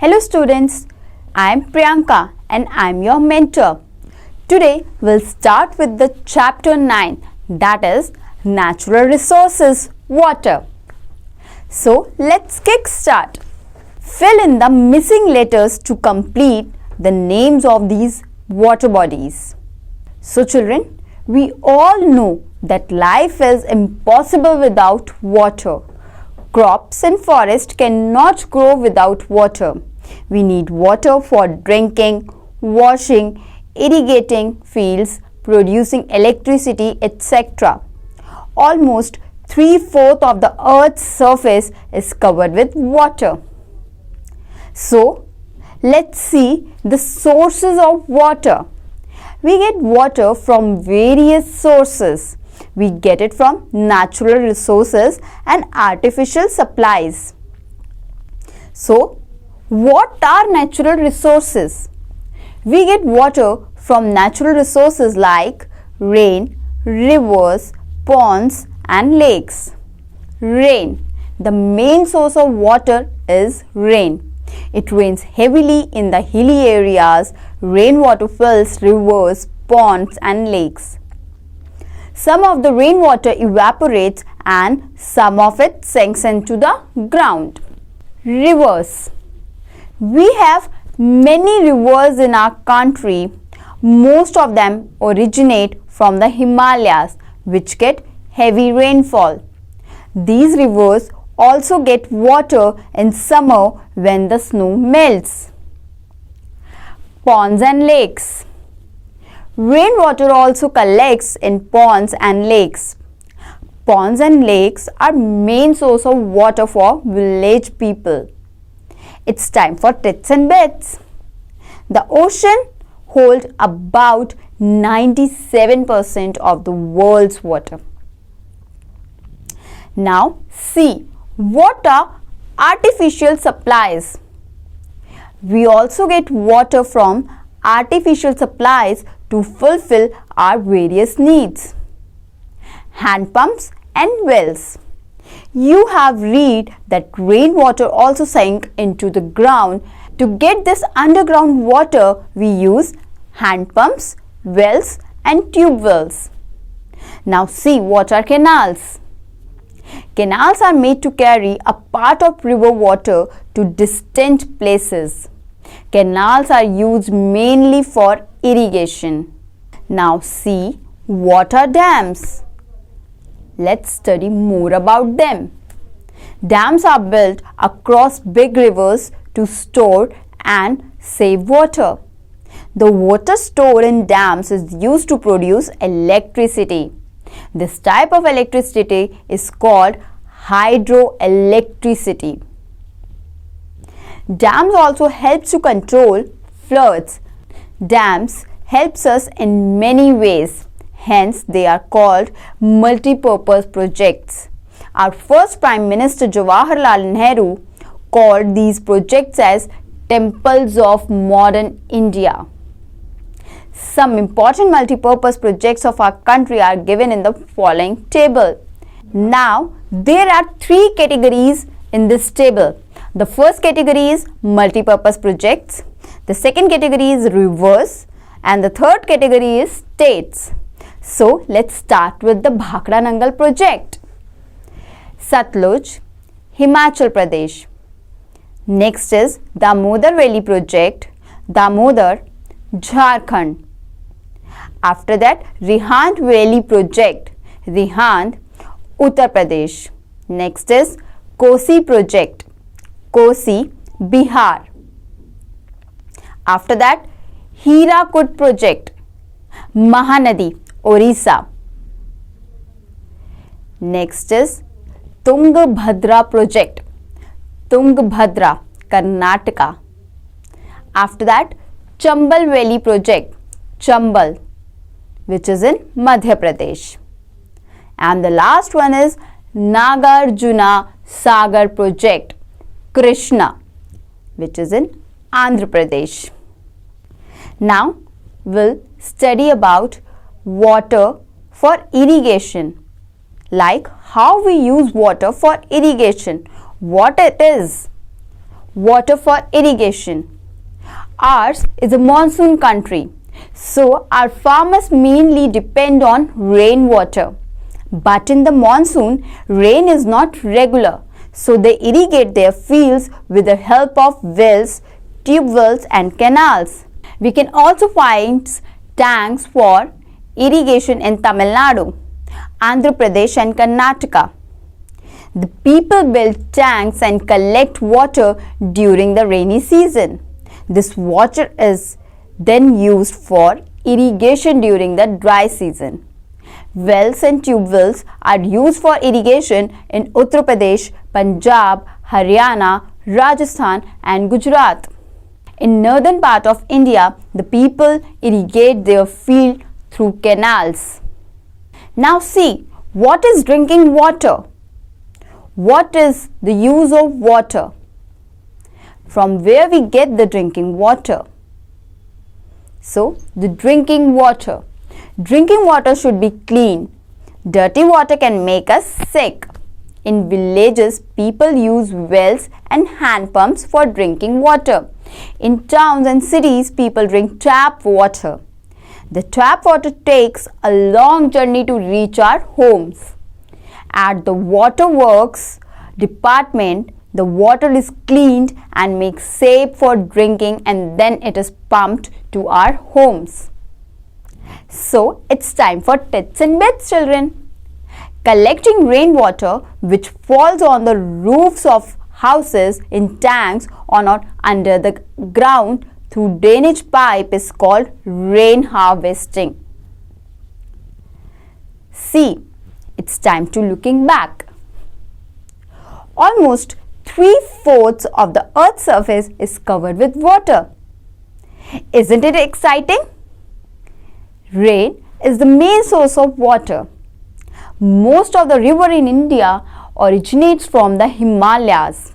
Hello students, I am Priyanka and I am your mentor. Today we'll start with the chapter 9, that is Natural Resources, Water. So let's kick start. Fill in the missing letters to complete the names of these water bodies. So children, we all know that life is impossible without water. Crops and forests cannot grow without water. We need water for drinking, washing, irrigating fields, producing electricity, etc. Almost 3/4 of the earth's surface is covered with water. So, let's see the sources of water. We get water from various sources. We get it from natural resources and artificial supplies. So, what are natural resources? We get water from natural resources like rain, rivers, ponds and lakes. Rain. The main source of water is rain. It rains heavily in the hilly areas. Rainwater fills rivers, ponds and lakes. Some of the rainwater evaporates and some of it sinks into the ground. Rivers. We have many rivers in our country. Most of them originate from the Himalayas, which get heavy rainfall. These rivers also get water in summer when the snow melts. Ponds and lakes. Rainwater also collects in ponds and lakes. Ponds and lakes are main source of water for village people. It's time for tits and bits. The ocean holds about 97% of the world's water. Now see, what are artificial supplies? We also get water from artificial supplies to fulfill our various needs. Hand pumps and wells. You have read that rainwater also sink into the ground. To get this underground water, we use hand pumps, wells and tube wells. Now see, what are canals? Canals are made to carry a part of river water to distant places. Canals are used mainly for irrigation. Now see, what are dams? Let's study more about them. Dams are built across big rivers to store and save water. The water stored in dams is used to produce electricity. This type of electricity is called hydroelectricity. Dams also help to control floods. Dams helps us in many ways. Hence, they are called multi-purpose projects. Our first Prime Minister Jawaharlal Nehru called these projects as temples of modern India. Some important multi-purpose projects of our country are given in the following table. Now, there are 3 categories in this table. The first category is multi-purpose projects. The second category is rivers. And the third category is states. So, let's start with the Bhakra Nangal project. Satluj, Himachal Pradesh. Next is Damodar Valley project, Damodar, Jharkhand. After that, Rihand Valley project, Rihand, Uttar Pradesh. Next is Kosi project, Kosi, Bihar. After that, Hirakud project, Mahanadi, Orissa. Next is Tungabhadra project, Tungabhadra, Karnataka. After that, Chambal Valley project, Chambal, which is in Madhya Pradesh. And the last one is Nagarjuna Sagar project, Krishna, which is in Andhra Pradesh. Now, we'll study about water for irrigation, like how we use water for irrigation, what it is, water for irrigation. Ours is a monsoon country, so our farmers mainly depend on rainwater. But in the monsoon, rain is not regular, so they irrigate their fields with the help of wells, tube wells and canals. We can also find tanks for irrigation in Tamil Nadu, Andhra Pradesh and Karnataka. The people build tanks and collect water during the rainy season. This water is then used for irrigation during the dry season. Wells and tube wells are used for irrigation in Uttar Pradesh, Punjab, Haryana, Rajasthan and Gujarat. In northern part of India, the people irrigate their field through canals. Now see, what is drinking water? What is the use of water? From where we get the drinking water? So, the drinking water. Drinking water should be clean. Dirty water can make us sick. In villages, people use wells and hand pumps for drinking water. In towns and cities, people drink tap water. The tap water takes a long journey to reach our homes. At the waterworks department, the water is cleaned and made safe for drinking, and then it is pumped to our homes. So, it's time for tits and bits, children. Collecting rainwater which falls on the roofs of houses in tanks or under the ground through drainage pipe is called rain harvesting. See, it's time to looking back. Almost 3/4 of the earth's surface is covered with water. Isn't it exciting? Rain is the main source of water. Most of the river in India originates from the Himalayas.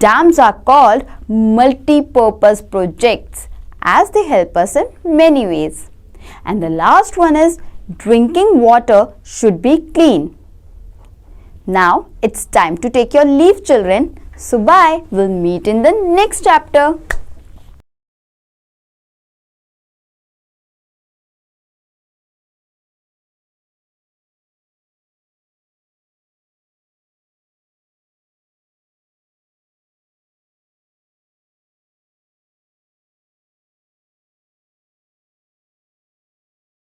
Dams are called multi-purpose projects as they help us in many ways. And the last one is drinking water should be clean. Now it's time to take your leave, children. So bye. We'll meet in the next chapter.